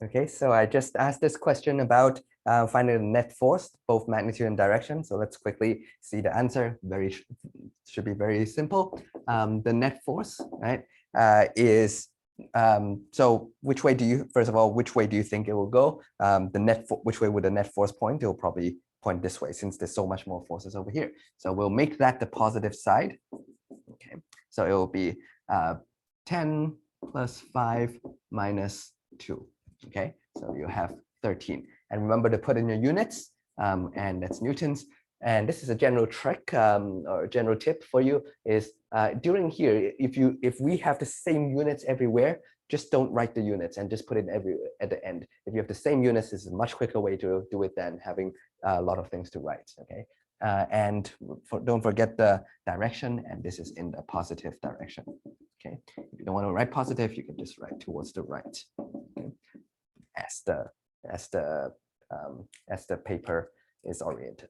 Okay, so I just asked this question about finding the net force, both magnitude and direction. So let's quickly see the answer. Should be very simple. The net force, right, is so which way do you, first of all, which way do you think it will go? Which way would the net force point? It will probably point this way since there's so much more forces over here. So we'll make that the positive side. Okay, so it will be 10 plus 5 minus 2. Okay, so you have 13. And remember to put in your units, and that's newtons. And this is a general trick or a general tip for you is during here, if we have the same units everywhere, just don't write the units and just put it at the end. If you have the same units, this is a much quicker way to do it than having a lot of things to write. Okay, and don't forget the direction, and this is in the positive direction. Okay, if you don't want to write positive, you can just write towards the right. Okay? As the paper is oriented.